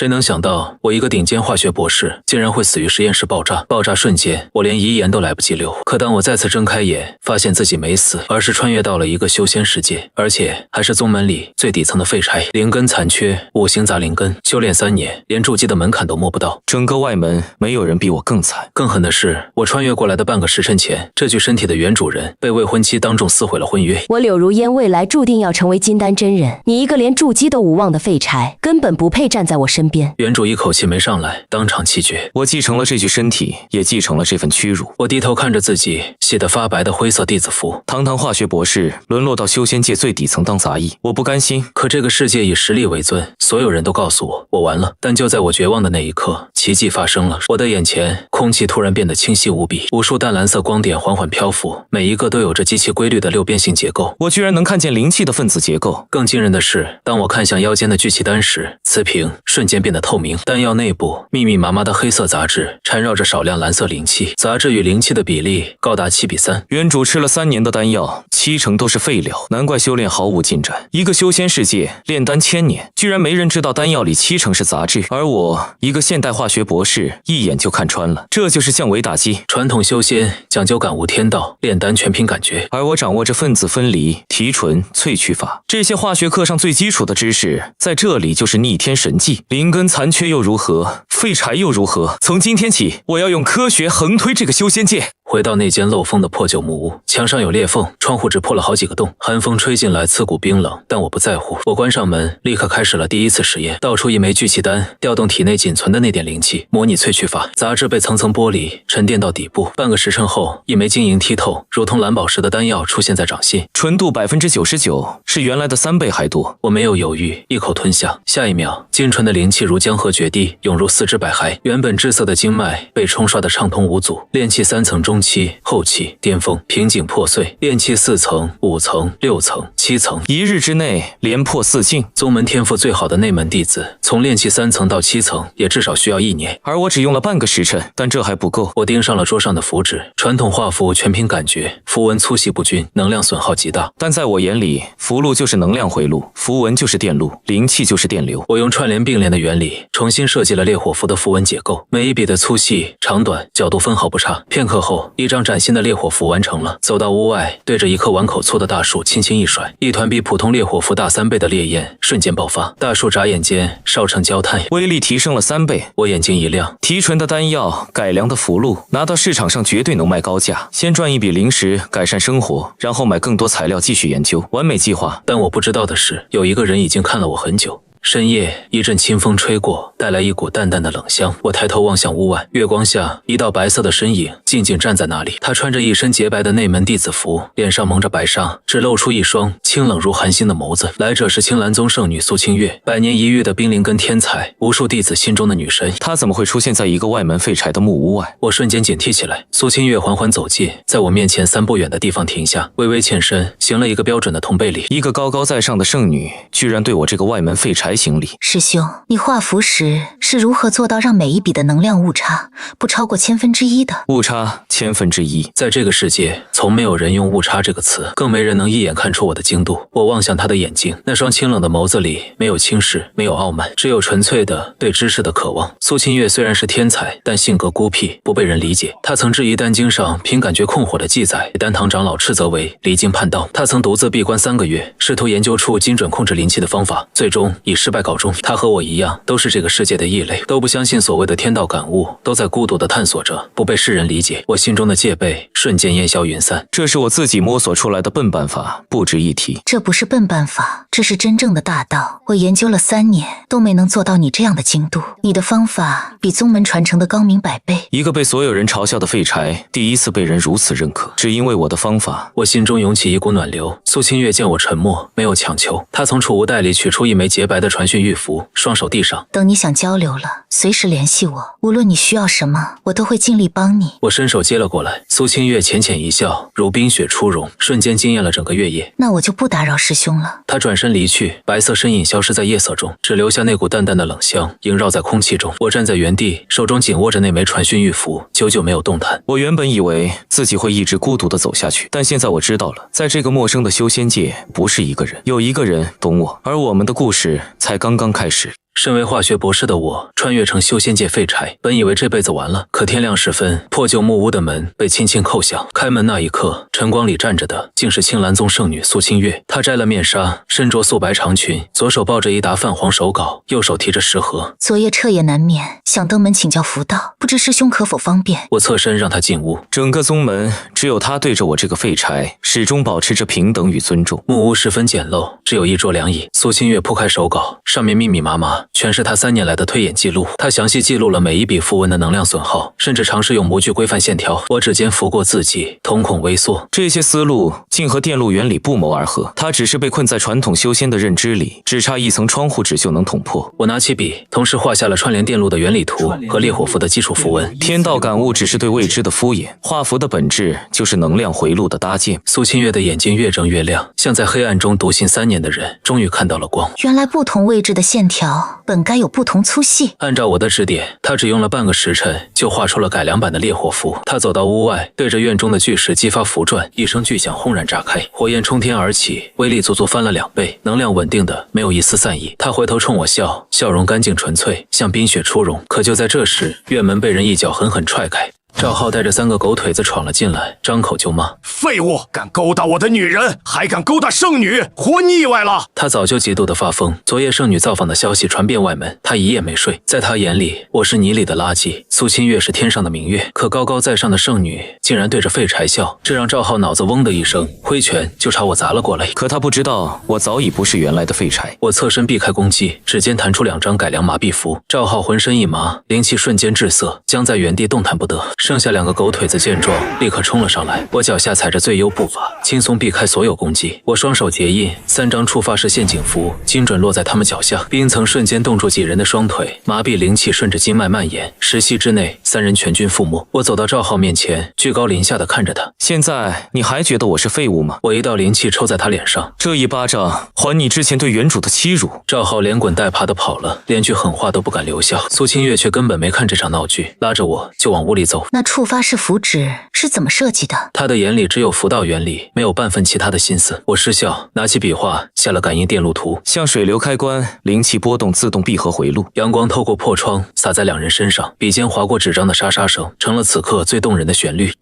谁能想到，我一个顶尖化学博士，竟然会死于实验室爆炸。爆炸瞬间，我连遗言都来不及留。可当我再次睁开眼，发现自己没死，而是穿越到了一个修仙世界，而且还是宗门里最底层的废柴，灵根残缺，五行杂灵根，修炼3年，连筑基的门槛都摸不到。整个外门没有人比我更惨。更狠的是，我穿越过来的半个时辰前，这具身体的原主人被未婚妻当众撕毁了婚约。我柳如烟未来注定要成为金丹真人，你一个连筑基都无望的废柴，根本不配站在我身边。原主一口气没上来，当场气绝。我继承了这具身体，也继承了这份屈辱。我低头看着自己洗得发白的灰色弟子服，堂堂化学博士沦落到修仙界最底层当杂役，我不甘心。可这个世界以实力为尊，所有人都告诉我，我完了。但就在我绝望的那一刻，奇迹发生了。我的眼前，空气突然变得清晰无比，无数淡蓝色光点缓缓漂浮，每一个都有着极其规律的六边形结构。我居然能看见灵气的分子结构。更惊人的是，当我看向腰间的聚气丹时，瓷瓶瞬间变得透明，丹药内部密密麻麻的黑色杂质缠绕着少量蓝色灵气，杂质与灵气的比例高达7比3。原主吃了3年的丹药，7成都是废料，难怪修炼毫无进展。一个修仙世界炼丹1000年，居然没人知道丹药里7成是杂质，而我一个现代化学博士一眼就看穿了，这就是降维打击。传统修仙讲究感悟天道，炼丹全凭感觉，而我掌握着分子分离、提纯、萃取法，这些化学课上最基础的知识，在这里就是逆天神技。灵根残缺又如何？废柴又如何？从今天起，我要用科学横推这个修仙界。回到那间漏风的破旧木屋，墙上有裂缝，窗户只破了好几个洞，寒风吹进来刺骨冰冷，但我不在乎。我关上门，立刻开始了第一次实验，倒出一枚聚气丹，调动体内仅存的那点灵气，模拟萃取法。杂质被层层剥离，沉淀到底部。半个时辰后，一枚晶莹剔透，如同蓝宝石的丹药出现在掌心，纯度99%，是原来的3倍还多。我没有犹豫，一口吞下。下一秒，精纯的灵气如江河决堤，涌入4肢百骸，原本滞涩的经脉被冲刷得畅通无阻。炼气3层中期、后期、巅峰，瓶颈破碎，炼气4层、5层、6层、7层，1日之内连破4境。宗门天赋最好的内门弟子，从炼气3层到7层，也至少需要1年。而我只用了半个时辰，但这还不够。我盯上了桌上的符纸，传统画符全凭感觉，符文粗细不均，能量损耗极大。但在我眼里，符箓就是能量回路，符文就是电路，灵气就是电流。我用串联并联的原理，重新设计了烈火符的符文结构，每一笔的粗细、长短、角度分毫不差。片刻后，一张崭新的烈火符完成了。走到屋外，对着一棵碗口粗的大树轻轻一甩，一团比普通烈火符大3倍的烈焰瞬间爆发，大树眨眼间烧成焦炭，威力提升了3倍。我眼睛一亮，提纯的丹药，改良的符箓，拿到市场上绝对能卖高价。先赚一笔零食，改善生活，然后买更多材料继续研究，完美计划。但我不知道的是，有一个人已经看了我很久。深夜，一阵清风吹过，带来一股淡淡的冷香。我抬头望向屋外，月光下，一道白色的身影静静站在那里。他穿着一身洁白的内门弟子服，脸上蒙着白纱，只露出一双清冷如寒星的眸子。来者是青兰宗圣女苏清月，百年一遇的冰灵根天才，无数弟子心中的女神。她怎么会出现在一个外门废柴的木屋外？我瞬间警惕起来。苏清月缓缓走近，在我面前3步远的地方停下，微微欠身，行了一个标准的同辈礼。一个高高在上的圣女，居然对我这个外门废柴行礼。师兄，你画符时是如何做到让每一笔的能量误差不超过1/1000的？误差1/1000。在这个世界，从没有人用误差这个词，更没人能一眼看出我的精度。我望向他的眼睛，那双清冷的眸子里没有轻视，没有傲慢，只有纯粹的对知识的渴望。苏清月虽然是天才，但性格孤僻，不被人理解。他曾质疑丹经上凭感觉控火的记载，丹堂长老斥责为离经叛道。他曾独自闭关3个月，试图研究出精准控制灵气的方法，最终以失败告终。他和我一样，都是这个世界的异类，都不相信所谓的天道感悟，都在孤独地探索着，不被世人理解。我心中的戒备瞬间烟消云散。这是我自己摸索出来的笨办法，不值一提。这不是笨办法，这是真正的大道。我研究了3年，都没能做到你这样的精度。你的方法比宗门传承的高明100倍。一个被所有人嘲笑的废柴，第一次被人如此认可，只因为我的方法。我心中涌起一股暖流。苏清月见我沉默，没有强求，她从储物袋里取出一枚洁白的传讯玉符，双手递上。等你想交流了，随时联系我，无论你需要什么，我都会尽力帮你。我伸手接了过来，苏清月浅浅一笑，如冰雪初融，瞬间惊艳了整个月夜。那我就不打扰师兄了。他转身离去，白色身影消失在夜色中，只留下那股淡淡的冷香萦绕在空气中。我站在原地，手中紧握着那枚传讯玉符，久久没有动弹。我原本以为自己会一直孤独地走下去，但现在我知道了，在这个陌生的修仙界，不是一个人，有一个人懂我，而我们的故事才刚刚开始。身为化学博士的我，穿越成修仙界废柴，本以为这辈子完了。可天亮时分，破旧木屋的门被轻轻叩响。开门那一刻，晨光里站着的竟是青兰宗圣女苏清月。她摘了面纱，身着素白长裙，左手抱着一沓泛黄手稿，右手提着食盒。昨夜彻夜难眠，想登门请教符道，不知师兄可否方便？我侧身让她进屋。整个宗门只有他对着我这个废柴，始终保持着平等与尊重。木屋十分简陋，只有一桌两椅。苏清月铺开手稿，上面密密麻麻全是她3年来的推演记录。她详细记录了每一笔符文的能量损耗，甚至尝试用模具规范线条。我指尖拂过字迹，瞳孔微缩。这些思路竟和电路原理不谋而合。他只是被困在传统修仙的认知里，只差一层窗户纸就能捅破。我拿起笔，同时画下了串联电路的原理图和烈火符的基础符文。天道感悟只是对未知的敷衍，画符的本质就是能量回路的搭建。苏清月的眼睛越睁越亮，像在黑暗中独行3年的人终于看到了光。原来不同位置的线条本该有不同粗细。按照我的指点，他只用了半个时辰就画出了改良版的烈火符。他走到屋外，对着院中的巨石激发符转，一声巨响轰然炸开，火焰冲天而起，威力足足翻了2倍，能量稳定的没有一丝散逸。他回头冲我笑，笑容干净纯粹，像冰雪初融。可就在这时，院门被人一脚狠狠踹开。赵浩带着3个狗腿子闯了进来，张口就骂：废物，敢勾搭我的女人，还敢勾搭圣女，活腻歪了！他早就极度的发疯，昨夜圣女造访的消息传遍外门，他一夜没睡。在他眼里，我是泥里的垃圾，苏清月是天上的明月。可高高在上的圣女竟然对着废柴笑，这让赵浩脑子嗡的一声，挥拳就朝我砸了过来。可他不知道，我早已不是原来的废柴。我侧身避开攻击，指尖弹出2张改良麻痹符。赵浩浑身一麻，灵气瞬间滞涩，僵在原地动弹不得。剩下2个狗腿子见状，立刻冲了上来。我脚下踩着最优步伐，轻松避开所有攻击。我双手结印，3张触发式陷阱符精准落在他们脚下，冰层瞬间冻住几人的双腿，麻痹灵气顺着经脉蔓延。10息之内，3人全军覆没。我走到赵浩面前，居高临下的看着他。现在你还觉得我是废物吗？我一道灵气抽在他脸上，这一巴掌还你之前对原主的欺辱。赵浩连滚带爬的跑了，连句狠话都不敢留下。苏清月却根本没看这场闹剧，拉着我就往屋里走。那触发式符纸是怎么设计的？他的眼里只有符道原理，没有半分其他的心思。我失笑，拿起笔画下了感应电路图，像水流开关，灵气波动自动闭合回路。阳光透过破窗洒在2人身上，笔尖划过纸张的沙沙声，成了此刻最动人的旋律。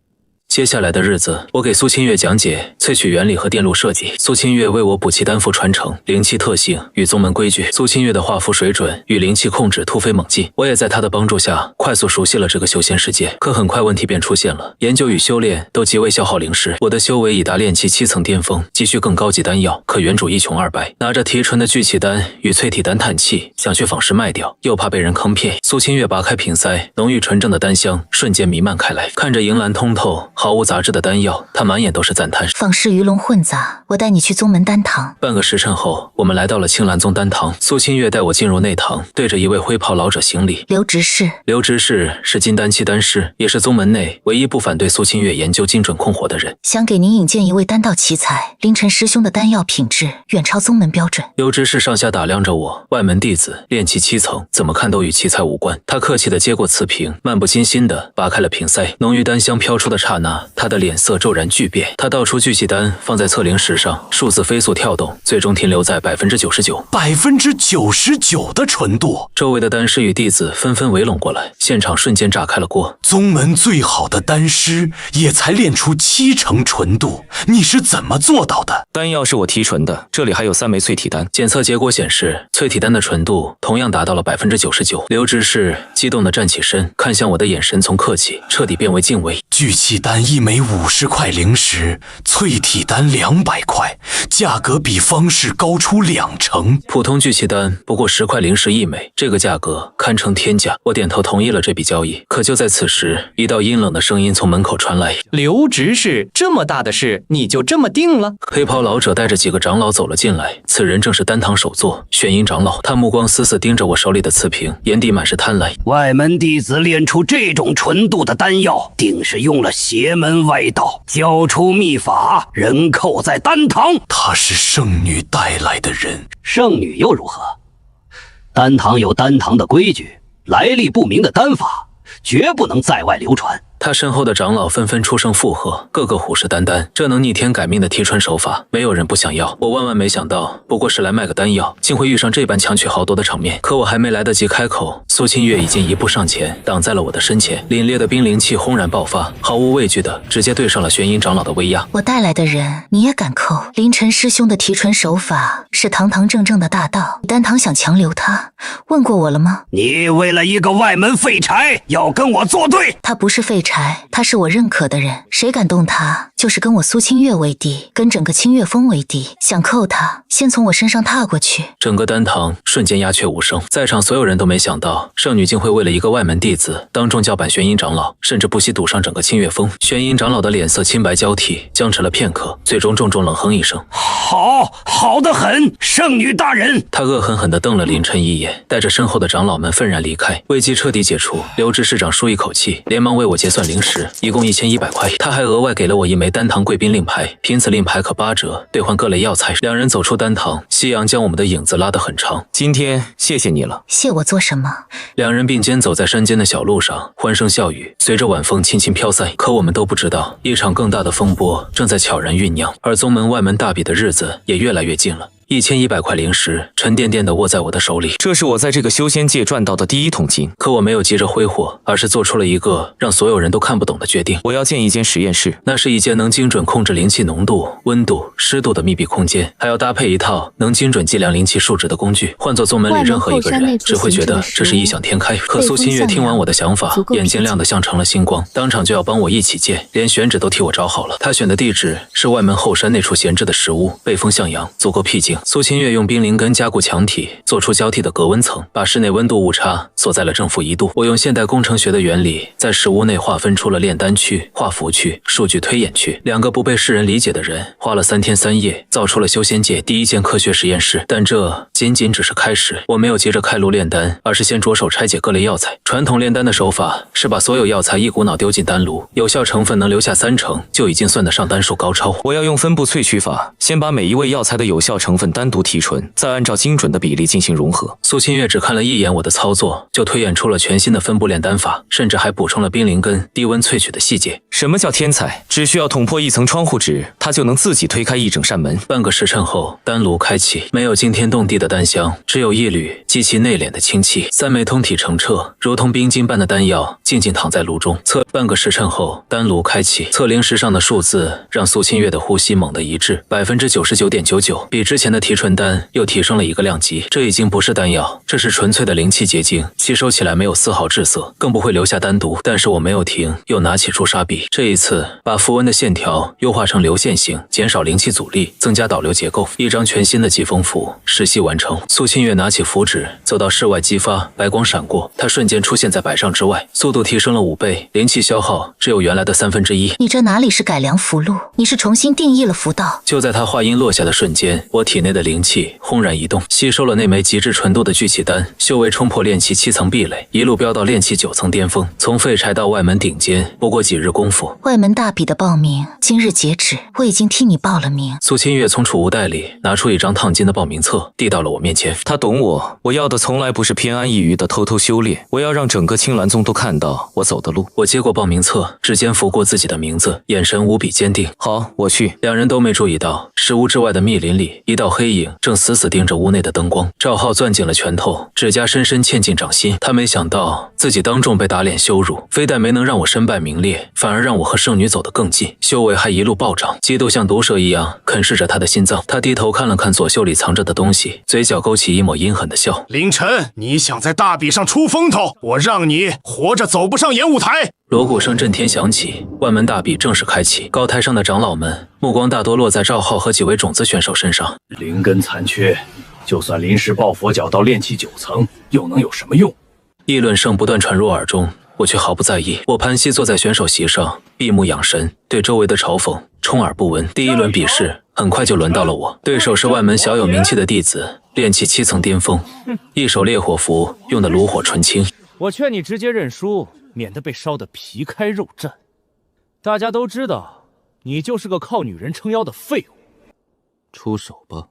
接下来的日子，我给苏清月讲解萃取原理和电路设计，苏清月为我补齐丹符传承、灵气特性与宗门规矩。苏清月的画符水准与灵气控制突飞猛进，我也在她的帮助下快速熟悉了这个修仙世界。可很快问题便出现了，研究与修炼都极为消耗灵石，我的修为已达炼气7层巅峰，急需更高级丹药，可原主一穷二白。拿着提纯的聚气丹与淬体丹叹气，想去坊市卖掉，又怕被人坑骗。苏清月拔开瓶塞，浓郁纯正的丹香瞬间弥漫开来，看着莹蓝通透毫无杂质的丹药，他满眼都是赞叹。坊市鱼龙混杂，我带你去宗门丹堂。半个时辰后，我们来到了青兰宗丹堂。苏清月带我进入内堂，对着一位灰袍老者行礼。刘执事。刘执事是金丹期丹师，也是宗门内唯一不反对苏清月研究精准控火的人。想给您引荐一位丹道奇才，凌晨师兄的丹药品质远超宗门标准。刘执事上下打量着我，外门弟子炼气7层，怎么看都与奇才无关。他客气地接过瓷瓶，漫不经心地拔开了瓶塞，浓郁丹香飘出的刹那，他的脸色骤然巨变。他倒出聚气丹放在测灵石上，数字飞速跳动，最终停留在99%。99%的纯度！周围的丹师与弟子纷纷围拢过来，现场瞬间炸开了锅。宗门最好的丹师也才练出7成纯度，你是怎么做到的？丹药是我提纯的，这里还有3枚淬体丹。检测结果显示，淬体丹的纯度同样达到了99%。刘执事激动地站起身，看向我的眼神从客气彻底变为敬畏。聚气丹1枚50块灵石，淬体丹200块，价格比方士高出2成。普通聚气丹不过10块灵石1枚，这个价格堪称天价。我点头同意了这笔交易。可就在此时，一道阴冷的声音从门口传来：刘执事，这么大的事你就这么定了？黑袍老者带着几个长老走了进来，此人正是丹堂首座玄阴长老。他目光死死盯着我手里的瓷瓶，眼底满是贪婪。外门弟子炼出这种纯度的丹药，定是用了邪门歪道，教出秘法，人扣在丹堂。他是圣女带来的人，圣女又如何？丹堂有丹堂的规矩，来历不明的丹法绝不能在外流传。他身后的长老纷纷出声附和，个个虎视眈眈。这能逆天改命的提纯手法，没有人不想要。我万万没想到，不过是来卖个丹药，竟会遇上这般强取豪夺的场面。可我还没来得及开口，苏清月已经一步上前，挡在了我的身前。凛冽的冰灵气轰然爆发，毫无畏惧的直接对上了玄阴长老的威压。我带来的人你也敢扣？凌晨师兄的提纯手法是堂堂正正的大道，丹堂想强留他，问过我了吗？你为了一个外门废柴要跟我作对？他不是废柴，他是我认可的人，谁敢动他，就是跟我苏清月为敌，跟整个清月峰为敌。想扣他，先从我身上踏过去。整个丹堂瞬间鸦雀无声，在场所有人都没想到圣女竟会为了一个外门弟子当众叫板玄阴长老，甚至不惜赌上整个清月峰。玄阴长老的脸色青白交替，僵持了片刻，最终重重冷哼一声：“好得很，圣女大人。”他恶狠狠地瞪了林琛一眼，带着身后的长老们愤然离开。危机彻底解除，刘执事长舒一口气，连忙为我结算灵石，一共1100块。他还额外给了我一枚丹堂贵宾令牌，凭此令牌可8折兑换各类药材。两人走出丹堂，夕阳将我们的影子拉得很长。今天谢谢你了。谢我做什么？两人并肩走在山间的小路上，欢声笑语随着晚风轻轻飘散。可我们都不知道，一场更大的风波正在悄然酝酿，而宗门外门大比的日子也越来越近了。1100块灵石沉甸甸地握在我的手里，这是我在这个修仙界赚到的第1桶金。可我没有急着挥霍，而是做出了一个让所有人都看不懂的决定。我要建一间实验室，那是一间能精准控制灵气浓度、温度、湿度的密闭空间，还要搭配一套能精准计量灵气数值的工具。换做宗门里任何一个人，只会觉得这是异想天开。可苏清月听完我的想法，眼睛亮得像成了星光，当场就要帮我一起建，连选址都替我找好了。他选的地址是外门后山那处闲置的石屋，背风向阳，足够僻静。苏清月用冰灵根加固墙体，做出交替的隔温层，把室内温度误差锁在了正负1度。我用现代工程学的原理，在石屋内划分出了炼丹区、画符区、数据推演区2个不被世人理解的人，花了3天3夜，造出了修仙界第1间科学实验室。但这仅仅只是开始，我没有急着开炉炼丹，而是先着手拆解各类药材。传统炼丹的手法是把所有药材一股脑丢进丹炉，有效成分能留下30%，就已经算得上丹术高超。我要用分布萃取法，先把每一味药材的有效成分单独提纯，再按照精准的比例进行融合。苏清月只看了一眼我的操作，就推演出了全新的分布炼丹法，甚至还补充了冰灵根低温萃取的细节。什么叫天才？只需要捅破1层窗户纸，他就能自己推开1整扇门。半个时辰后，丹炉开启，没有惊天动地的丹香，只有一缕极其内敛的清气。3枚通体澄澈，如同冰晶般的丹药静静躺在炉中。半个时辰后，丹炉开启，测灵石上的数字让苏清月的呼吸猛地一滞，99.99%，比之前的提纯丹又提升了1个量级。这已经不是丹药，这是纯粹的灵气结晶，吸收起来没有丝毫滞涩，更不会留下丹毒。但是我没有停，又拿起朱砂笔，这一次把符文的线条优化成流线型，减少灵气阻力，增加导流结构。一张全新的疾风符实习完成。苏清月拿起符纸，走到室外激发，白光闪过，她瞬间出现在百丈之外，速度提升了5倍，灵气消耗只有原来的1/3。你这哪里是改良符箓，你是重新定义了符道。就在他话音落下的瞬间，我体内的灵气轰然移动，吸收了那枚极致纯度的聚气丹，修为冲破炼气7层壁垒，一路飙到炼气9层巅峰。从废柴到外门顶尖，不过几日功夫。外门大比的报名今日截止，我已经替你报了名。苏清月从储物袋里拿出一张烫金的报名册，递到了我面前。他懂我要的从来不是偏安一隅的偷偷修炼，我要让整个青兰宗都看到我走的路。我接过报名册，指尖拂过自己的名字，眼神无比坚定。好，我去。两人都没注意到，石屋之外的密林里，一道黑影正死死盯着屋内的灯光。赵浩攥紧了拳头，指甲深深嵌进掌心。他没想到自己当众被打脸羞辱，非但没能让我身败名裂，反而让我和圣女走得更近，修为还一路暴涨，激斗像毒蛇一样啃噬着他的心脏。他低头看了看左袖里藏着的东西，嘴角勾起一抹阴狠的笑。凌晨，你想在大比上出风头，我让你活着走不上演武台。锣鼓声震天响起，万门大比正式开启。高台上的长老们目光大多落在赵浩和几位种子选手身上。灵根残缺，就算临时抱佛脚到炼气9层，又能有什么用？议论声不断传入耳中，我却毫不在意。我盘膝坐在选手席上，闭目养神，对周围的嘲讽充耳不闻。第一轮比试很快就轮到了我，对手是万门小有名气的弟子，炼气7层巅峰，一手烈火符用的炉火纯青。我劝你直接认输，免得被烧得皮开肉绽。大家都知道，你就是个靠女人撑腰的废物。出手吧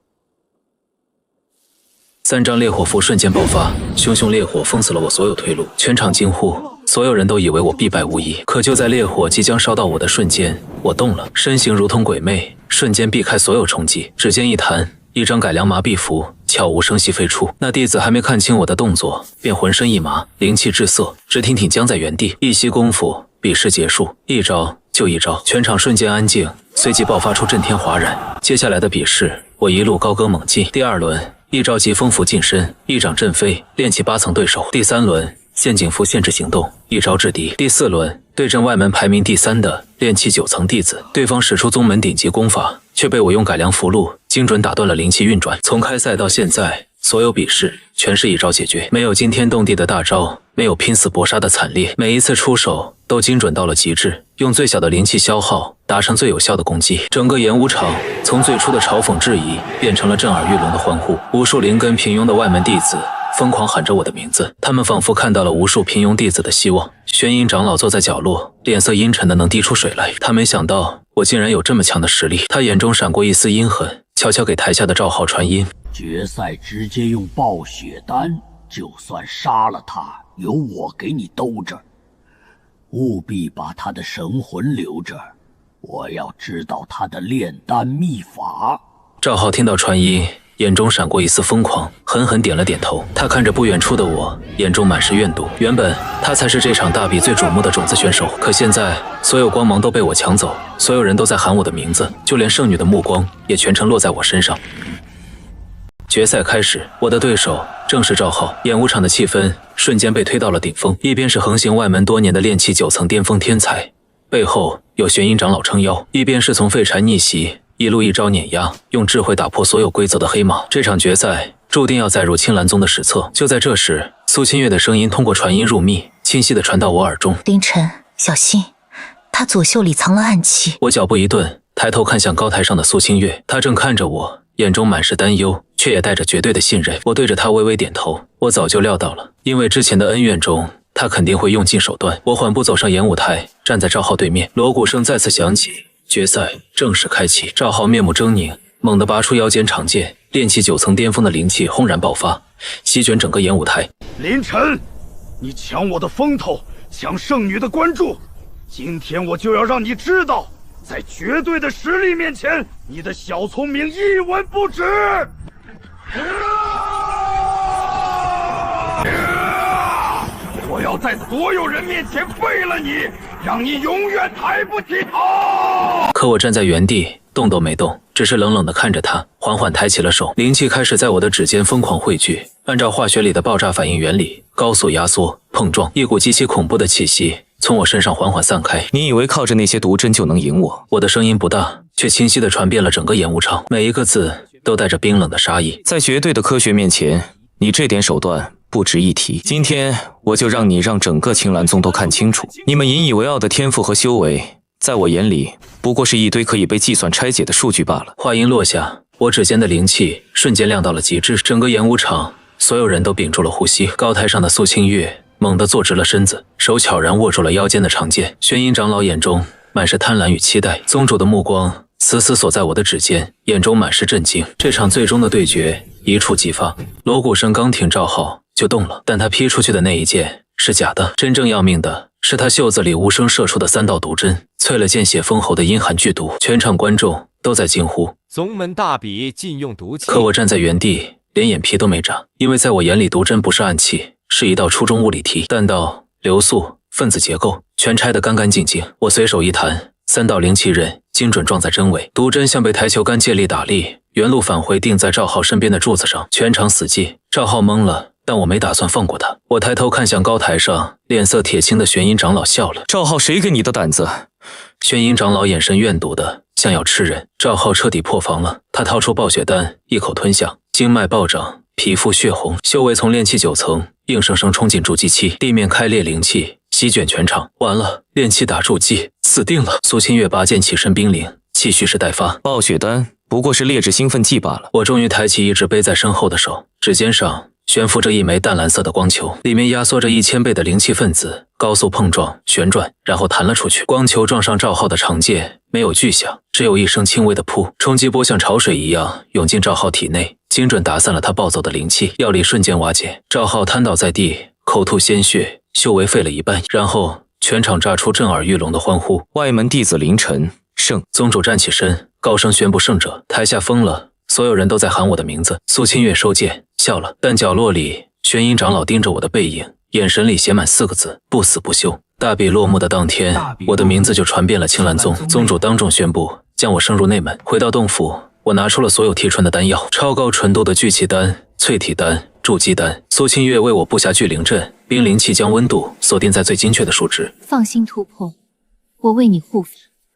！3张烈火符瞬间爆发，熊熊烈火封死了我所有退路。全场惊呼，所有人都以为我必败无疑。可就在烈火即将烧到我的瞬间，我动了，身形如同鬼魅，瞬间避开所有冲击。指尖一弹，一张改良麻痹符悄无声息飞出。那弟子还没看清我的动作，便浑身一麻，灵气滞涩，直挺挺僵在原地。一息功夫，比试结束，一招就一招，全场瞬间安静，随即爆发出震天哗然。接下来的比试，我一路高歌猛进。第二轮，一招疾风符近身，一掌震飞，练气8层对手。第三轮，陷阱符限制行动，一招制敌。第四轮，对阵外门排名第3的练气9层弟子，对方使出宗门顶级功法，却被我用改良符箓精准打断了灵气运转。从开赛到现在，所有比试全是一招解决，没有惊天动地的大招，没有拼死搏杀的惨烈，每一次出手都精准到了极致，用最小的灵气消耗达成最有效的攻击。整个演武场从最初的嘲讽质疑变成了震耳欲聋的欢呼，无数灵根平庸的外门弟子疯狂喊着我的名字，他们仿佛看到了无数平庸弟子的希望。玄阴长老坐在角落，脸色阴沉的能滴出水来。他没想到我竟然有这么强的实力，他眼中闪过一丝阴狠，悄悄给台下的赵浩传音：决赛直接用暴血丹，就算杀了他，由我给你兜着，务必把他的神魂留着，我要知道他的炼丹秘法。赵浩听到传音，眼中闪过一丝疯狂，狠狠点了点头。他看着不远处的我，眼中满是怨毒。原本他才是这场大比最瞩目的种子选手，可现在所有光芒都被我抢走，所有人都在喊我的名字，就连圣女的目光也全程落在我身上。决赛开始，我的对手正是赵浩。演武场的气氛瞬间被推到了顶峰，一边是横行外门多年的炼气9层巅峰天才，背后有玄阴长老撑腰；一边是从废柴逆袭一路一招碾压，用智慧打破所有规则的黑马。这场决赛注定要载入青兰宗的史册。就在这时，苏清月的声音通过传音入密，清晰地传到我耳中：凌晨，小心，他左袖里藏了暗器。我脚步一顿，抬头看向高台上的苏清月，她正看着我，眼中满是担忧，却也带着绝对的信任。我对着她微微点头，我早就料到了，因为之前的恩怨中，她肯定会用尽手段。我缓步走上演武台，站在赵浩对面，锣鼓声再次响起，决赛正式开启。赵浩面目狰狞，猛地拔出腰间长剑，炼气9层巅峰的灵气轰然爆发，席卷整个演武台。林晨，你抢我的风头，抢圣女的关注，今天我就要让你知道，在绝对的实力面前，你的小聪明一文不值。我要在所有人面前废了你，让你永远抬不起头。可我站在原地动都没动，只是冷冷地看着他，缓缓抬起了手，灵气开始在我的指尖疯狂汇聚，按照化学里的爆炸反应原理，高速压缩碰撞，一股极其恐怖的气息从我身上缓缓散开。你以为靠着那些毒针就能赢我？我的声音不大，却清晰地传遍了整个演武场，每一个字都带着冰冷的杀意。在绝对的科学面前，你这点手段不值一提。今天我就让你让整个青兰宗都看清楚，你们引以为傲的天赋和修为，在我眼里不过是一堆可以被计算拆解的数据罢了。话音落下，我指尖的灵气瞬间亮到了极致，整个演武场所有人都屏住了呼吸。高台上的苏清月猛地坐直了身子，手悄然握住了腰间的长剑。玄阴长老眼中满是贪婪与期待，宗主的目光死死锁在我的指尖，眼中满是震惊。这场最终的对决一触即发，锣鼓声刚停，赵浩就动了，但他劈出去的那一剑是假的，真正要命的是他袖子里无声射出的3道毒针，淬了见血封喉的阴寒剧毒。全场观众都在惊呼：宗门大比禁用毒气。可我站在原地，连眼皮都没眨，因为在我眼里，毒针不是暗器，是一道初中物理题，弹道、流速、分子结构全拆得干干净净。我随手一弹，3道灵气刃精准撞在针尾，毒针像被台球杆借力打力，原路返回定在赵浩身边的柱子上，全场死寂。赵浩懵了，但我没打算放过他。我抬头看向高台上脸色铁青的玄阴长老，笑了：赵浩，谁给你的胆子？玄阴长老眼神怨毒的像要吃人。赵浩彻底破防了，他掏出暴血丹，一口吞下，经脉暴涨，皮肤血红，修为从炼气9层硬生生冲进筑基期，地面开裂，灵气席卷全场。完了，炼气打筑基，死定了！苏清月拔剑起身冰凌，气蓄势待发。暴血丹不过是劣质兴奋剂罢了。我终于抬起一直背在身后的手，指尖上悬浮着一枚淡蓝色的光球，里面压缩着1000倍的灵气分子，高速碰撞旋转，然后弹了出去。光球撞上赵浩的长剑，没有巨响，只有一声轻微的噗，冲击波像潮水一样涌进赵浩体内，精准打散了他暴走的灵气，药力瞬间瓦解。赵浩瘫倒在地，口吐鲜血，修为废了一半，然后全场炸出震耳欲聋的欢呼。外门弟子凌晨胜。宗主站起身，高声宣布胜者。台下疯了，所有人都在喊我的名字。苏清月收剑笑了，但角落里玄阴长老盯着我的背影，眼神里写满4个字：不死不休。大比落幕的当天，我的名字就传遍了青兰宗，宗主当众宣布将我升入内门。回到洞府，我拿出了所有提纯的丹药，超高纯度的聚气丹、淬体丹、筑基丹。苏清月为我布下聚灵阵，冰灵气将温度锁定在最精确的数值。放心突破，我为你护法。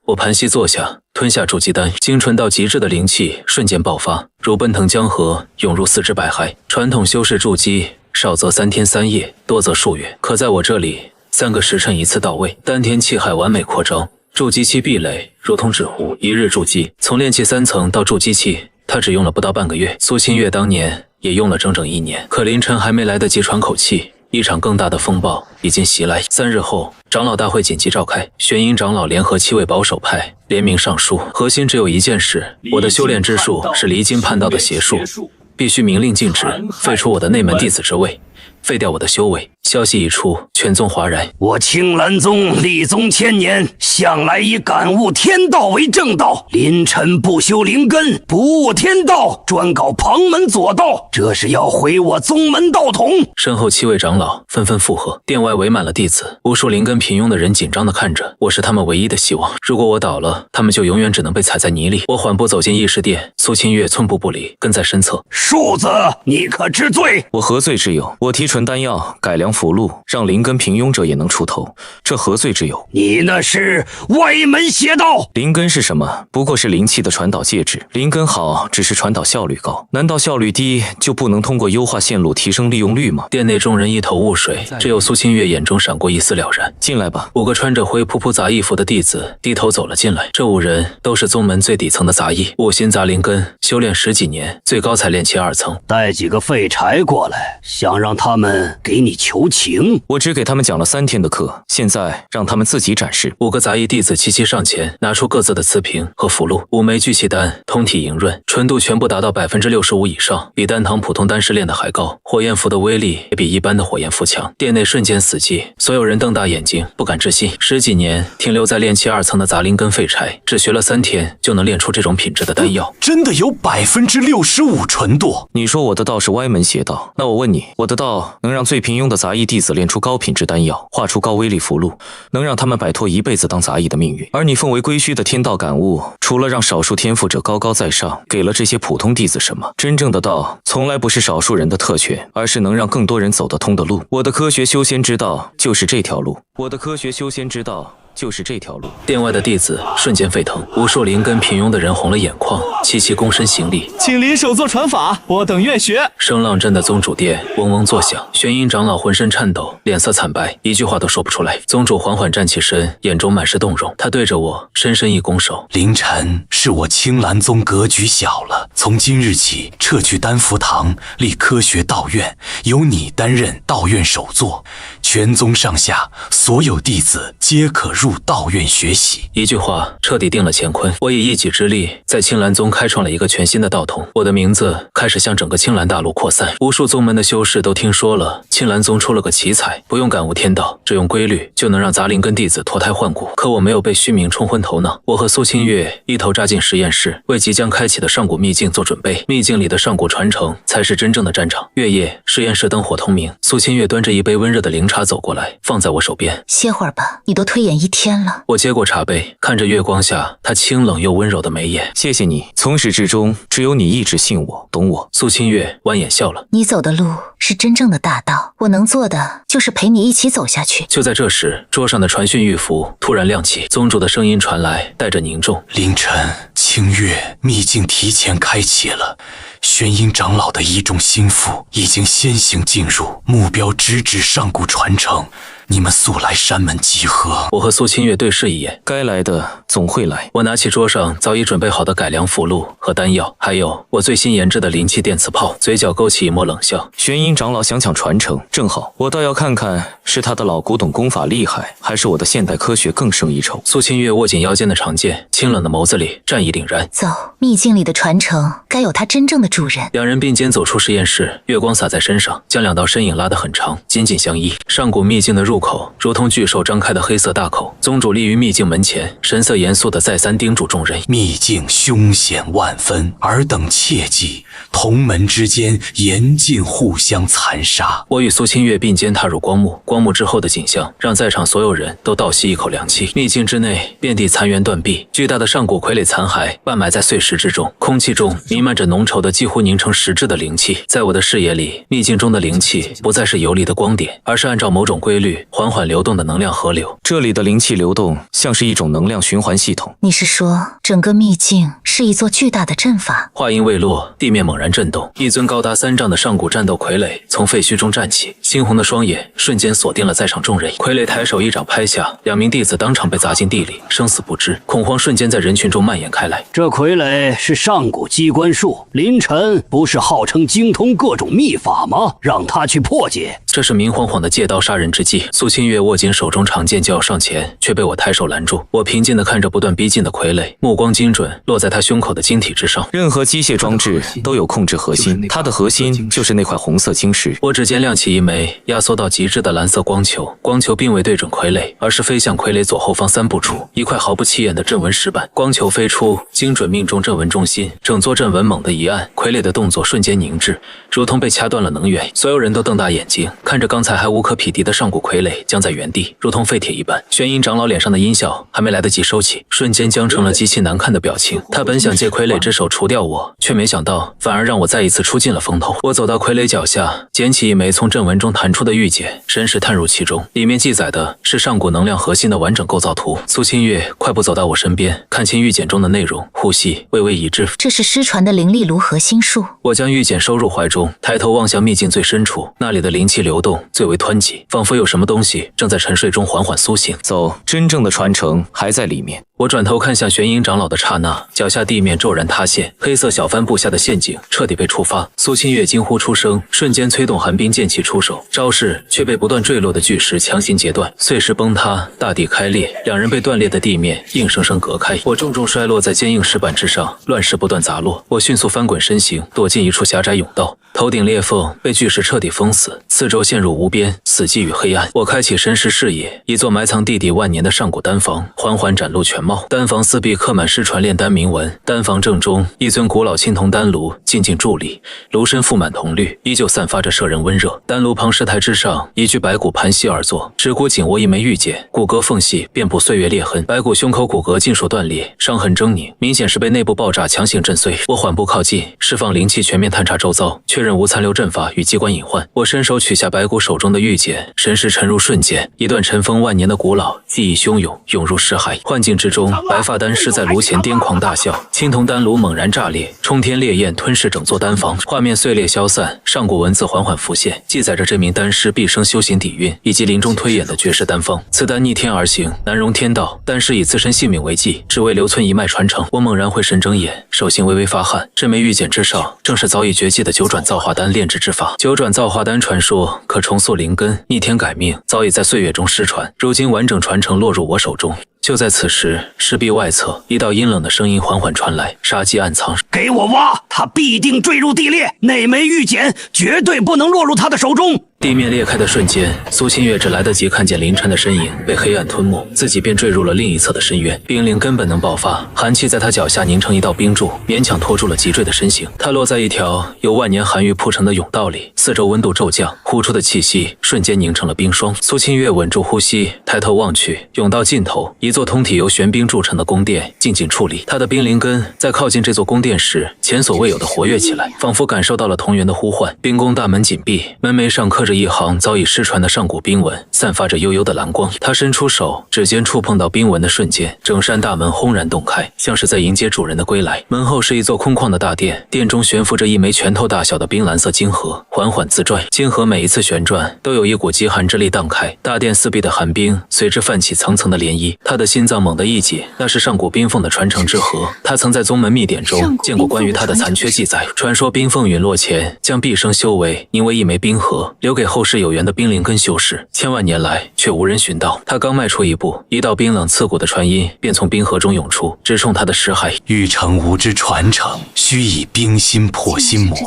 我盘膝坐下，吞下筑基丹，精纯到极致的灵气瞬间爆发，如奔腾江河涌入4肢百骸。传统修士筑基，少则3天3夜，多则数月，可在我这里3个时辰一次到位，丹田气海完美扩张，筑基期壁垒如同纸糊，一日筑基。从炼气3层到筑基期，他只用了不到半个月。苏清月当年也用了整整1年，可凌晨还没来得及喘口气，一场更大的风暴已经袭来。3日后，长老大会紧急召开，玄阴长老联合7位保守派联名上书，核心只有一件事：我的修炼之术是离经叛道的邪术，必须明令禁止，废除我的内门弟子之位，废掉我的修为。消息一出，全宗哗然。我青兰宗立宗1000年，向来以感悟天道为正道。临尘不修灵根，不悟天道，专搞旁门左道，这是要毁我宗门道统。身后7位长老纷纷附和，殿外围满了弟子，无数灵根平庸的人紧张地看着。我是他们唯一的希望，如果我倒了，他们就永远只能被踩在泥里。我缓步走进议事殿，苏清月寸步不离，跟在身侧。庶子，你可知罪？我何罪之有？我提纯丹药，改良符箓，让灵根平庸者也能出头，这何罪之有？你那是歪门邪道。灵根是什么？不过是灵气的传导介质。灵根好，只是传导效率高。难道效率低就不能通过优化线路提升利用率吗？殿内众人一头雾水，只有苏清月眼中闪过一丝了然。进来吧。5个穿着灰扑扑杂役服的弟子低头走了进来。这5人都是宗门最底层的杂役，5行杂灵根，修炼10几年，最高才炼气2层。带几个废柴过来，想让他们给你求情。我只给他们讲了3天的课，现在让他们自己展示。5个杂役弟子齐齐上前，拿出各自的瓷瓶和符箓。5枚聚气丹，通体莹润，纯度全部达到65%以上，比丹堂普通丹师炼的还高。火焰符的威力也比一般的火焰符强。殿内瞬间死寂，所有人瞪大眼睛，不敢置信。10几年停留在炼气2层的杂灵根废柴，只学了3天就能炼出这种品质的丹药，真的有65%纯度。你说我的道是歪门邪道，那我问你，我的道能让最平庸的杂役弟子炼出高品质丹药，画出高威力符箓，能让他们摆脱一辈子当杂役的命运。而你奉为归虚的天道感悟，除了让少数天赋者高高在上，给了这些普通弟子什么？真正的道从来不是少数人的特权，而是能让更多人走得通的路。我的科学修仙之道就是这条路，我的科学修仙之道就是这条路。殿外的弟子瞬间沸腾，无数灵根平庸的人红了眼眶，齐齐躬身行礼，请林首座传法，我等愿学。声浪震的宗主殿嗡嗡作响，玄阴长老浑身颤抖，脸色惨白，一句话都说不出来。宗主缓缓站起身，眼中满是动容，他对着我深深一拱手：凌晨是我青兰宗格局小了，从今日起撤去丹福堂，立科学道院，由你担任道院首座，全宗上下所有弟子皆可入道院学习。一句话彻底定了乾坤。我以一己之力在青兰宗开创了一个全新的道统，我的名字开始向整个青兰大陆扩散。无数宗门的修士都听说了青兰宗出了个奇才，不用感悟天道，只用规律就能让杂灵根弟子脱胎换骨。可我没有被虚名冲昏头脑，我和苏清月一头扎进实验室，为即将开启的上古秘境做准备。秘境里的上古传承才是真正的战场。月夜，实验室灯火通明，苏清月端着一杯温热的灵茶走过来，放在我手边。歇会儿吧，你都推演1天了。我接过茶杯，看着月光下她清冷又温柔的眉眼。谢谢你，从始至终只有你一直信我，懂我。苏清月弯眼笑了。你走的路是真正的大道，我能做的就是陪你一起走下去。就在这时，桌上的传讯玉符突然亮起，宗主的声音传来，带着凝重：凌晨，清月，秘境提前开启了，玄阴长老的1众心腹已经先行进入，目标直指上古传承，你们速来山门集合。我和苏清月对视一眼，该来的总会来。我拿起桌上早已准备好的改良符箓和丹药，还有我最新研制的灵气电磁炮，嘴角勾起一抹冷笑。玄阴长老想抢传承，正好，我倒要看看是他的老古董功法厉害，还是我的现代科学更胜一筹。苏清月握紧腰间的长剑，清冷的眸子里战意凛然。走，秘境里的传承该有它真正的主人。两人并肩走出实验室，月光洒在身上，将两道身影拉得很长，紧紧相依。上古秘境的入口如同巨兽张开的黑色大口，宗主立于秘境门前，神色严肃地再三叮嘱众人：秘境凶险万分，尔等切记，同门之间严禁互相残杀。我与苏清月并肩踏入光幕，光幕之后的景象让在场所有人都倒吸一口凉气。秘境之内遍地残垣断壁，巨大的上古傀儡残骸半埋在碎石之中，空气中弥漫着浓稠的几乎凝成实质的灵气。在我的视野里，秘境中的灵气不再是游离的光点，而是按照某种规律缓缓流动的能量河流。这里的灵气流动像是一种能量循环系统。你是说整个秘境是一座巨大的阵法？话音未落，地面猛然震动，一尊高达3丈的上古战斗傀儡从废墟中站起，猩红的双眼瞬间锁定了在场众人。傀儡抬手一掌拍下，2名弟子当场被砸进地里，生死不知。恐慌瞬间在人群中蔓延开来。这傀儡是上古机关术，林晨不是号称精通各种秘法吗？让他去破解。这是明晃晃的借刀杀人之计。苏清月握紧手中长剑就要上前，却被我抬手拦住。我平静地看着不断逼近的傀儡，目光精准落在他胸口的晶体之上。任何机械装置都有控制核心，它的核心就是那块红色晶石。我指尖亮起一枚压缩到极致的蓝色光球，光球并未对准傀儡，而是飞向傀儡左后方3步处，一块毫不起眼的阵纹石板。光球飞出，精准命中阵纹中心，整座阵纹猛地一按，傀儡的动作瞬间凝滞，如同被掐断了能源。所有人都瞪大眼睛，看着刚才还无可匹敌的上古傀儡僵在原地，如同废铁一般。玄阴长老脸上的阴笑还没来得及收起，瞬间僵成了极其难看的表情。他本想借傀儡之手除掉我，却没想到反而让我再一次出尽了风头。我走到傀儡脚下，捡起一枚从阵纹中弹出的玉简，伸手探入其中，里面记载的是上古能量核心的完整构造图。苏清月快步走到我身边，看清玉简中的内容，呼吸微微一滞。这是失传的灵力炉核心术。我将玉简收入怀中，抬头望向秘境最深处，那里的灵气流动最为湍急，仿佛有什么东西正在沉睡中缓缓苏醒。走，真正的传承还在里面。我转头看向玄阴长老的刹那，脚下地面骤然塌陷，黑色小帆布下的陷阱彻底被触发。苏清月惊呼出声，瞬间催动寒冰剑气出手，招式却被不断坠落的巨石强行截断，碎石崩塌，大地开裂，两人被断裂的地面硬生生隔开。我重重摔落在坚硬石板之上，乱石不断砸落。我迅速翻滚身形，躲进一处狭窄甬道，头顶裂缝被巨石彻底封死，四周陷入无边死寂与黑暗。我开启神识视野，一座埋藏地底万年的上古丹房缓缓展露全貌。丹房四壁刻满失传炼丹铭文，丹房正中一尊古老青铜丹炉静静伫立，炉身覆满铜绿，依旧散发着摄人温热。丹炉旁石台之上，一具白骨盘膝而坐，指骨紧握一枚玉简，骨骼缝隙遍布岁月裂痕，白骨胸口骨骼尽数断裂，伤痕狰狞，明显是被内部爆炸强行震碎。我缓步靠近，释放灵气，全面探查周遭，确认无残留阵法与机关隐患。我伸手取下白骨手中的玉简，神识沉入瞬间，一段尘封万年的古老记忆汹涌涌入识海。幻境之中，白发丹师在炉前癫狂大笑，青铜丹炉猛然炸裂，冲天烈焰吞噬整座丹房，画面碎裂消散，上古文字缓缓浮现，记载着这名丹师毕生修行底蕴以及临终推演的绝世丹方。此丹逆天而行，难容天道，丹师以自身性命为祭，只为留存一脉传承。我猛然回神睁眼，手心微微发汗，这枚玉简之上正是早已绝迹的九转造化丹炼制之法。九转造化丹传说可重塑灵根，逆天改命，早已在岁月中失传，如今完整传承落入我手中。就在此时，石壁外侧，一道阴冷的声音缓缓传来，杀机暗藏。给我挖，他必定坠入地裂，那枚玉简绝对不能落入他的手中。地面裂开的瞬间，苏清月只来得及看见林晨的身影被黑暗吞没，自己便坠入了另一侧的深渊。冰凌根本能爆发，寒气在他脚下凝成一道冰柱，勉强拖住了急坠的身形。他落在一条由万年寒玉铺成的甬道里，四周温度骤降，呼出的气息瞬间凝成了冰霜。苏清月稳住呼吸，抬头望去，甬道尽头，一座通体由玄冰铸成的宫殿静静矗立。他的冰灵根在靠近这座宫殿时，前所未有的活跃起来，仿佛感受到了同源的呼唤。冰宫大门紧闭，门楣上刻着着一行早已失传的上古冰纹，散发着幽幽的蓝光。他伸出手，指尖触碰到冰纹的瞬间，整扇大门轰然洞开，像是在迎接主人的归来。门后是一座空旷的大殿，殿中悬浮着一枚拳头大小的冰蓝色金河，缓缓自转。金河每一次旋转，都有一股极寒之力荡开，大殿四壁的寒冰随之泛起层层的涟漪。他的心脏猛地一紧，那是上古冰凤的传承之河。他曾在宗门秘典中见过关于他的残缺记载，传说冰凤陨落前将毕生修为凝为一枚冰河，留给后世有缘的冰灵根修士，千万年来却无人寻到。他刚迈出一步，一道冰冷刺骨的传音便从冰河中涌出，直冲他的识海。欲成无之传承，须以冰心破心魔，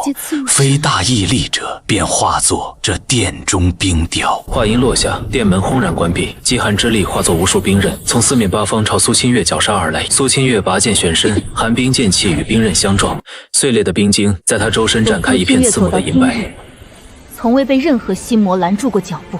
非大毅力者，便化作这殿中冰雕。话音落下，殿门轰然关闭，极寒之力化作无数冰刃，从四面八方朝苏清月绞杀而来。苏清月拔剑旋身，寒冰剑气与冰刃相撞，碎裂的冰晶在他周身展开一片刺目的银白。从未被任何心魔拦住过脚步，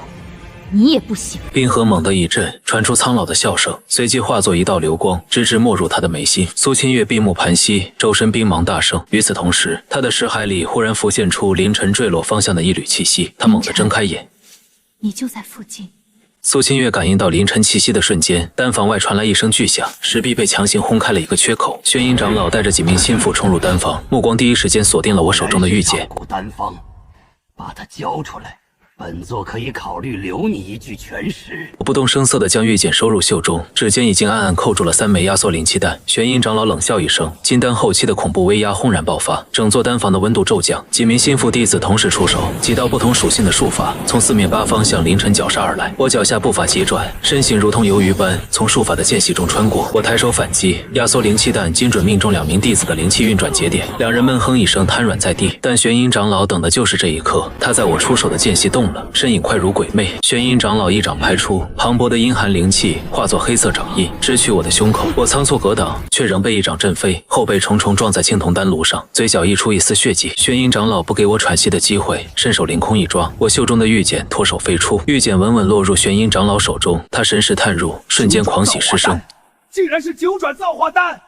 你也不行。冰河猛地一震，传出苍老的笑声，随即化作一道流光，直直没入他的眉心。苏清月闭目盘息，周身冰芒大盛。与此同时，他的识海里忽然浮现出凌晨坠落方向的一缕气息。他猛地睁开眼，你就在附近。苏清月感应到凌晨气息的瞬间，丹房外传来一声巨响，石壁被强行轰开了一个缺口。玄阴长老带着几名心腹冲入丹房，目光第一时间锁定了我手中的玉简。丹方，把它交出来，本座可以考虑留你一具全尸。我不动声色地将玉简收入袖中，指尖已经暗暗扣住了3枚压缩灵气弹。玄阴长老冷笑一声，金丹后期的恐怖威压轰然爆发，整座丹房的温度骤降。几名心腹弟子同时出手，几道不同属性的术法从四面八方向凌晨绞杀而来。我脚下步伐急转，身形如同游鱼般从术法的间隙中穿过。我抬手反击，压缩灵气弹精准命中2名弟子的灵气运转节点，两人闷哼一声瘫软在地。但玄阴长老等的就是这一刻，他在我出手的间隙动了，身影快如鬼魅。玄阴长老一掌拍出，磅礴的阴寒灵气化作黑色掌印，直取我的胸口。我仓促格挡，却仍被一掌震飞，后背重重撞在青铜丹炉上，嘴角溢出一丝血迹。玄阴长老不给我喘息的机会，伸手凌空一抓，我袖中的玉简脱手飞出，玉简稳稳落入玄阴长老手中。他神识探入，瞬间狂喜失声，竟然是9转造化丹！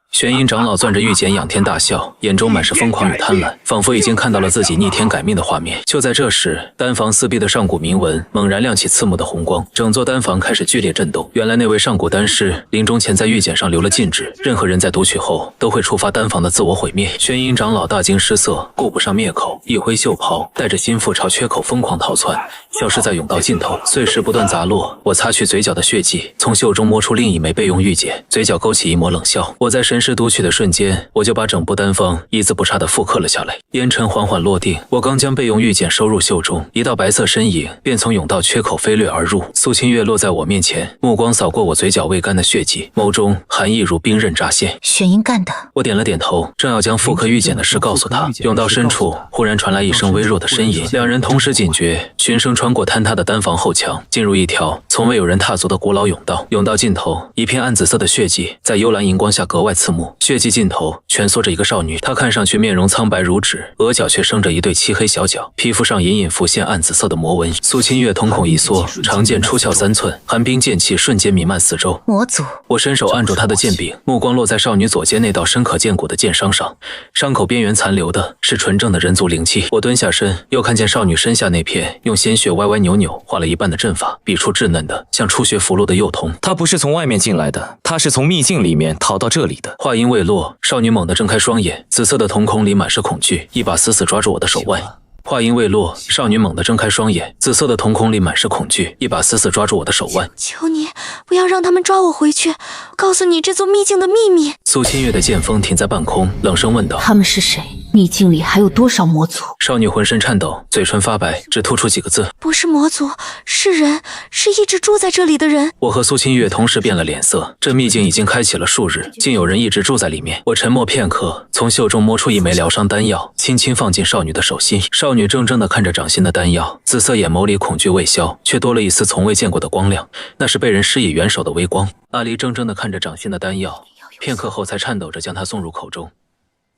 玄阴长老攥着玉简仰天大笑，眼中满是疯狂与贪婪，仿佛已经看到了自己逆天改命的画面。就在这时，丹房四壁的上古铭文猛然亮起刺目的红光，整座丹房开始剧烈震动。原来那位上古丹师临终前在玉简上留了禁制，任何人在读取后都会触发丹房的自我毁灭。玄阴长老大惊失色，顾不上灭口，一挥袖袍，带着心腹朝缺口疯狂逃窜，消失在甬道尽头。碎石不断砸落，我擦去嘴角的血迹，从袖中摸出另一枚备用玉简，嘴角勾起一抹冷笑。我在神识读取的瞬间，我就把整部丹方一字不差地复刻了下来。烟尘缓缓落定，我刚将备用玉简收入袖中，一道白色身影便从甬道缺口飞掠而入。苏清月落在我面前，目光扫过我嘴角未干的血迹，眸中寒意如冰刃乍现。玄阴干的。我点了点头，正要将复刻玉简的事告诉他，甬道深处忽然传来一声微弱的呻吟，两人同时警觉，循声穿过坍塌的丹房后墙，进入一条从未有人踏足的古老甬道。甬道尽头，一片暗紫色的血迹在幽蓝荧光下格外刺目，血迹尽头蜷缩着一个少女，她看上去面容苍白如纸，额角却生着一对漆黑小角，皮肤上隐隐浮现暗紫色的魔纹。苏清月瞳孔一缩，长剑出鞘3寸，寒冰剑气瞬间弥漫四周。魔族，我伸手按住她的剑柄，目光落在少女左肩那道深可见骨的剑伤上，伤口边缘残留的是纯正的人族灵气。我蹲下身，又看见少女身下那片用鲜血歪歪扭扭画了一半的阵法，笔触稚嫩的像初学符箓的幼童。她不是从外面进来的，她是从秘境里面逃到这里的。话音未落，少女猛地睁开双眼，紫色的瞳孔里满是恐惧，一把死死抓住我的手腕。话音未落，少女猛地睁开双眼，紫色的瞳孔里满是恐惧，一把死死抓住我的手腕。求你不要让他们抓我回去，告诉你这座秘境的秘密。苏清月的剑锋停在半空，冷声问道：他们是谁？秘境里还有多少魔族？少女浑身颤抖，嘴唇发白，只吐出几个字：不是魔族，是人，是一直住在这里的人。我和苏清月同时变了脸色，这秘境已经开启了数日，竟有人一直住在里面。我沉默片刻，从袖中摸出一枚疗伤丹药，轻轻放进少女的手心。少女怔怔地看着掌心的丹药，紫色眼眸里恐惧未消，却多了一丝从未见过的光亮，那是被人施以援手的微光。阿离怔怔地看着掌心的丹药，片刻后才颤抖着将它送入口中，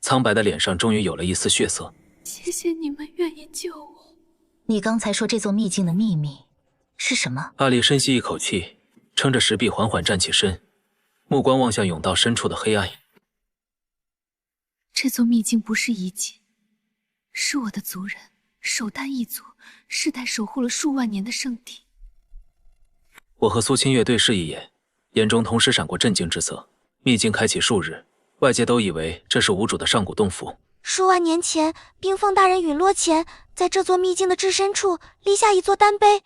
苍白的脸上终于有了一丝血色。谢谢你们愿意救我。你刚才说这座秘境的秘密是什么？阿离深吸一口气，撑着石壁缓缓站起身，目光望向甬道深处的黑暗。这座秘境不是遗迹，是我的族人。守丹一族世代守护了数万年的圣地。我和苏清月对视一眼，眼中同时闪过震惊之色。秘境开启数日，外界都以为这是无主的上古洞府。数万年前，冰凤大人陨落前，在这座秘境的至深处立下一座丹碑。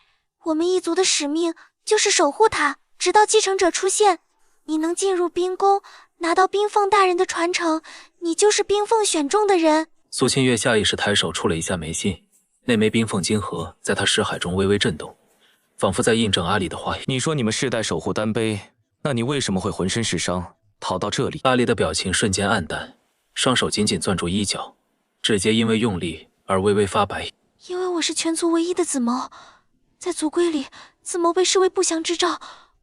我们一族的使命就是守护它，直到继承者出现。你能进入冰宫，拿到冰凤大人的传承，你就是冰凤选中的人。苏清月下意识抬手触了一下眉心，那枚冰凤金盒在他识海中微微震动，仿佛在印证阿里的话语。你说你们世代守护丹碑，那你为什么会浑身是伤，逃到这里？阿里的表情瞬间暗淡，双手紧紧攥住衣角，指节因为用力而微微发白。因为我是全族唯一的子谋，在族规里，子谋被视为不祥之兆，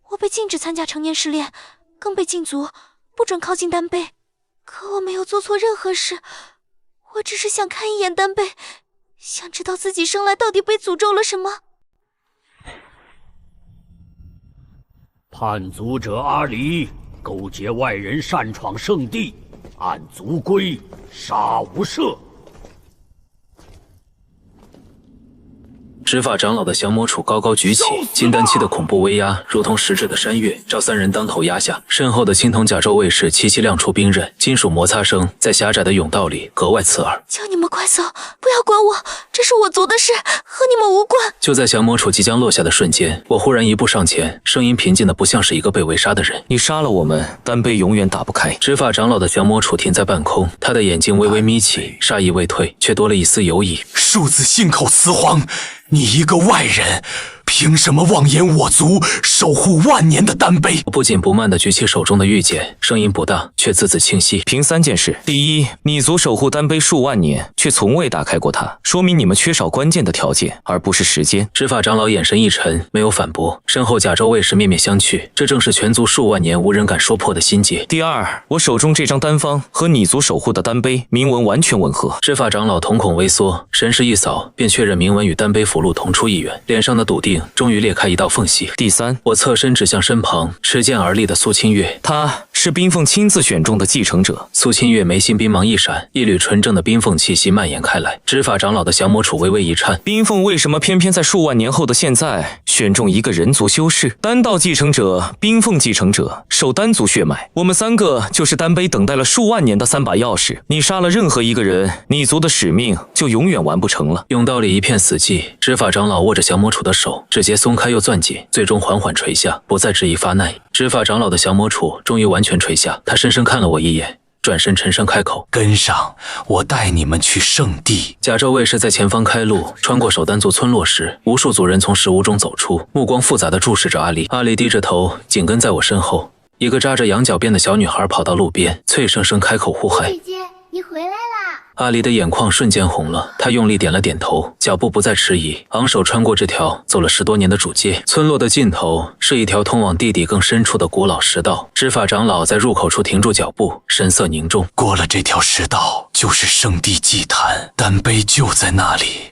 我被禁止参加成年试炼，更被禁足，不准靠近丹碑。可我没有做错任何事，我只是想看一眼丹碑，想知道自己生来到底被诅咒了什么。叛族者阿离勾结外人擅闯圣地，按族规杀无赦。执法长老的降魔杵高高举起，金丹期的恐怖威压如同实质的山岳，照三人当头压下。身后的青铜甲胄卫士齐齐亮出兵刃，金属摩擦声在狭窄的甬道里格外刺耳。求你们快走，不要管我，这是我族的事，和你们无关。就在降魔杵即将落下的瞬间，我忽然一步上前，声音平静的不像是一个被围杀的人。你杀了我们，丹碑永远打不开。执法长老的降魔杵停在半空，他的眼睛微微眯起，杀意未退，却多了一丝犹疑。庶子信口雌黄，你一个外人，凭什么妄言我族守护万年的丹碑？我不紧不慢地举起手中的玉简，声音不大，却字字清晰。凭3件事：第一，你族守护丹碑数万年，却从未打开过它，说明你们缺少关键的条件，而不是时间。执法长老眼神一沉，没有反驳。身后甲胄卫士面面相觑，这正是全族数万年无人敢说破的心结。第二，我手中这张丹方和你族守护的丹碑铭文完全吻合。执法长老瞳孔微缩，神识一扫，便确认铭文与丹碑符箓同出一源，脸上的笃定终于裂开一道缝隙。第三，我侧身指向身旁持剑而立的苏清月，她是冰凤亲自选中的继承者。苏清月眉心冰芒一闪，一缕纯正的冰凤气息蔓延开来。执法长老的降魔杵微微一颤，冰凤为什么偏偏在数万年后的现在选中一个人族修士？丹道继承者，冰凤继承者，守丹族血脉，我们3个就是丹碑等待了数万年的3把钥匙。你杀了任何一个人，你族的使命就永远完不成了。甬道里一片死寂，执法长老握着降魔杵的手指节松开又攥紧，最终缓缓垂下，不再执意发难。执法长老的降魔杵终于完全垂下，他深深看了我一眼，转身沉声开口：跟上，我带你们去圣地。甲胄卫士在前方开路，穿过守丹族村落时，无数族人从石屋中走出，目光复杂地注视着阿离。阿离低着头，紧跟在我身后。一个扎着羊角辫的小女孩跑到路边，脆生生开口呼喊：姐姐，你回来啦！阿离的眼眶瞬间红了，他用力点了点头，脚步不再迟疑，昂首穿过这条走了10多年的主街。村落的尽头是一条通往地底更深处的古老石道。执法长老在入口处停住脚步，神色凝重。过了这条石道就是圣地祭坛，丹碑就在那里。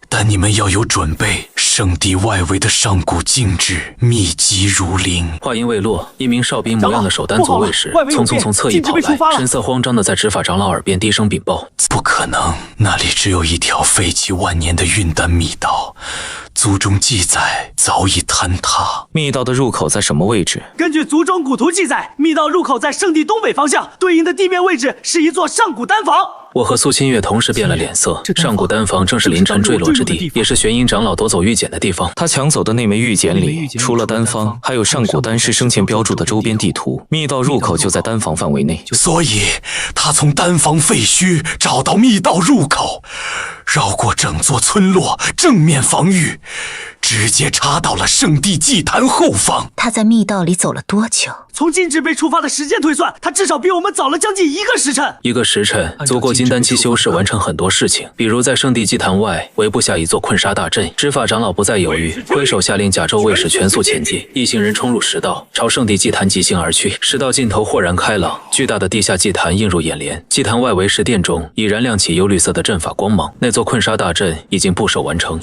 但你们要有准备，圣地外围的上古禁制密集如林。话音未落，一名哨兵模样的守丹族卫士匆匆从侧翼跑来，神色慌张地在执法长老耳边低声禀报：不可能，那里只有一条废弃万年的运丹密道，族中记载早已坍塌。密道的入口在什么位置？根据族中古图记载，密道入口在圣地东北方向，对应的地面位置是一座上古丹房。我和苏清月同时变了脸色。上古丹房正是凌晨坠落之地，也是玄阴长老夺走玉简的地方。他抢走的那枚玉简里，除了丹方，还有上古丹师生前标注的周边地图。密道入口就在丹房范围内，所以他从丹房废墟找到密道入口，绕过整座村落，正面防御，直接插到了圣地祭坛后方。他在密道里走了多久？从禁制被触发的时间推算，他至少比我们早了将近1个时辰。1个时辰足够金丹期修士完成很多事情，比如在圣地祭坛外围布下一座困杀大阵。执法长老不再犹豫，挥手下令甲胄卫士全速前进。一行人冲入石道，朝圣地祭坛疾行而去。石道尽头豁然开朗，巨大的地下祭坛映入眼帘。祭坛外围石殿中已然亮起幽绿色的阵法光芒，那座困杀大阵已经布设完成。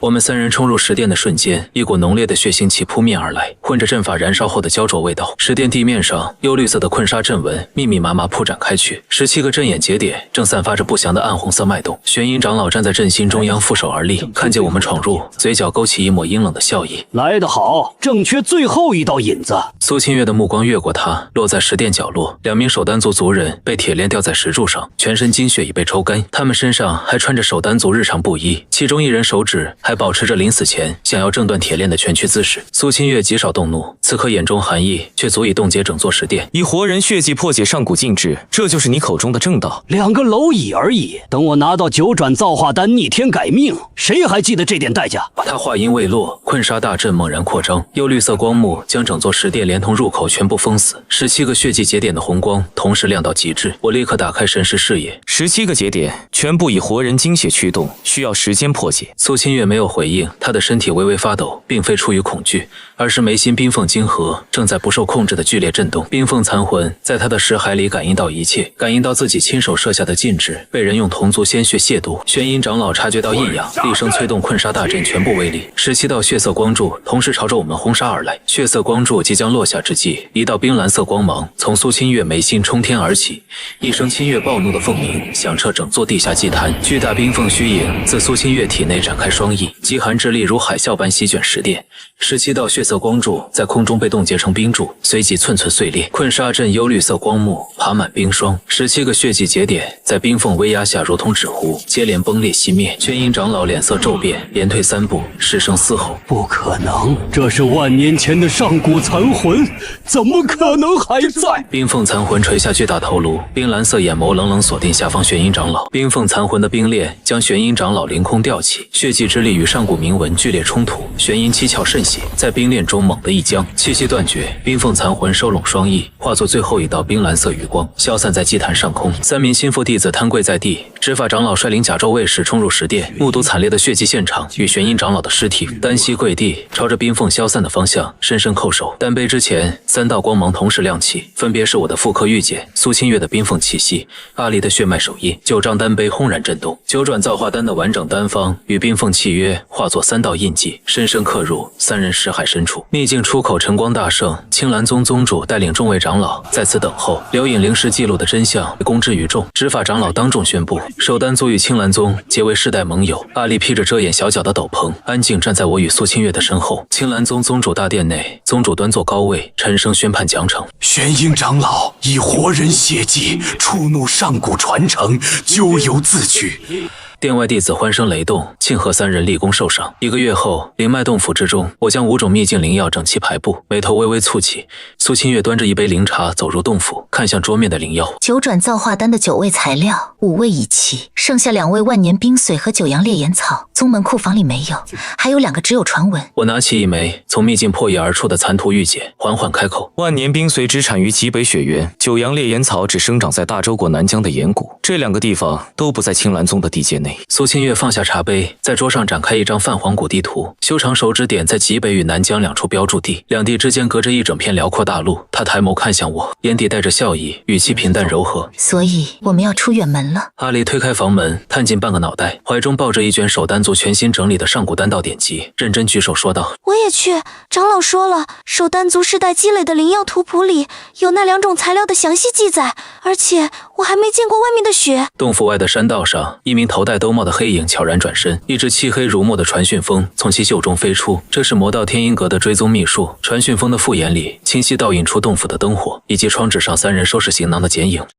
我们三人冲入石殿的瞬间，一股浓烈的血腥气扑面而来，混着阵法燃烧后的焦灼味道。石殿地面上幽绿色的困杀阵纹密密麻麻铺展开去，17个阵眼节点正散发着不祥的暗红色脉动。玄阴长老站在阵心中央，负手而立，看见我们闯入，嘴角勾起一抹阴冷的笑意。来得好，正缺最后一道引子。苏清月的目光越过他，落在石殿角落，2名守丹族族人被铁链吊在石柱上，全身精血已被抽干，他们身上还穿着守丹族日常布衣，其中一人手指还保持着临死前想要挣断铁链的蜷曲姿势。苏清月极少动怒，此刻眼中寒意却足以冻结整座石殿。以活人血迹破解上古禁制，这就是你口中的正道？2个蝼蚁而已，等我拿到9转造化丹逆天改命，谁还记得这点代价？他话音未落，困杀大阵猛然扩张，幽绿色光幕将整座石殿连同入口全部封死，17个血迹节点的红光同时亮到极致。我立刻打开神识视野，17个节点全部以活人精血驱动，需要时间破解。苏清月没有回应，她的身体微微发抖，并非出于恐惧，而是眉心冰凤晶核正在不受控制的剧烈震动。冰凤残魂在她的识海里感应到一切，感应到自己亲手设下的禁制被人用同族鲜血亵渎。玄阴长老察觉到异样，厉声催动困杀大阵全部威力，17道血色光柱同时朝着我们轰杀而来。血色光柱即将落下之际，一道冰蓝色光芒从苏清月眉心冲天而起，一声清越暴怒的凤鸣响彻整座地下祭坛。巨大冰凤虚影自苏清月体内展开双翼，极寒之力如海啸般席卷石殿。17道血色光柱在空中被冻结成冰柱，随即寸寸碎裂。困杀阵幽绿色光幕爬满冰霜，17个血迹节点在冰凤威压下如同纸糊，接连崩裂熄灭。玄阴长老脸色骤变，连退3步，失声嘶吼：不可能，这是万年前的上古残魂，怎么可能还在？冰凤残魂垂下巨大头颅，冰蓝色眼眸冷冷锁定下方玄阴长老。冰凤残魂的冰链将玄阴长老凌空吊起，血迹之力与上古铭文剧烈冲突，玄阴七窍渗血，在冰链中猛地一僵，气息断绝。冰凤残魂收拢双翼，化作最后一道冰蓝色余光，消散在祭坛上空。3名心腹弟子瘫跪在地，执法长老率领甲胄卫士冲入石殿，目睹惨烈的血祭现场与玄阴长老的尸体，单膝跪地，朝着冰凤消散的方向深深叩首。丹杯之前，3道光芒同时亮起，分别是我的妇科玉简、苏清月的冰凤气息、阿离的血脉手印。9张丹杯轰然震动，9转造化丹的完整丹方与冰凤契约化作3道印记，深深刻入3人识海深处。秘境出口晨光大盛，青蓝宗宗主带领众位长老在此等候。刘隐灵石记录的真相被公之于众，执法长老当众宣布，守丹族与青蓝宗结为世代盟友。阿离披着遮掩小脚的斗篷，安静站在我与苏清月的身后。青蓝宗宗主大殿内，宗主端坐高位，沉声宣判奖惩。玄阴长老以活人血祭触怒上古传承，咎由自取。殿外弟子欢声雷动，庆贺3人立功受赏。1个月后，灵脉洞府之中，我将5种秘境灵药整齐排布，眉头微微蹙起。苏清月端着一杯灵茶走入洞府，看向桌面的灵药。9转造化丹的9味材料，5味已齐，剩下2味万年冰髓和9阳烈焰草，宗门库房里没有，还有2个只有传闻。我拿起一枚从秘境破译而出的残图玉简，缓缓开口：万年冰髓只产于极北雪原，9阳烈焰草只生长在大周国南疆的岩谷，这2个地方都不在青蓝宗的地界内。苏清月放下茶杯，在桌上展开一张泛黄古地图，修长手指点在极北与南疆2处标注地，2地之间隔着一整片辽阔大陆。他抬眸看向我，眼底带着笑意，语气平淡柔和：所以我们要出远门了。阿离推开房门，探进半个脑袋，怀中抱着一卷守丹族全新整理的上古丹道典籍，认真举手说道：我也去，长老说了，守丹族世代积累的灵药图谱里有那2种材料的详细记载，而且我还没见过外面的雪。洞府外的山道上，一名头戴兜帽的黑影悄然转身，一只漆黑如墨的传讯封从其袖中飞出，这是魔道天音阁的追踪秘术。传讯封的复眼里清晰倒映出洞府的灯火，以及窗纸上3人收拾行囊的剪影。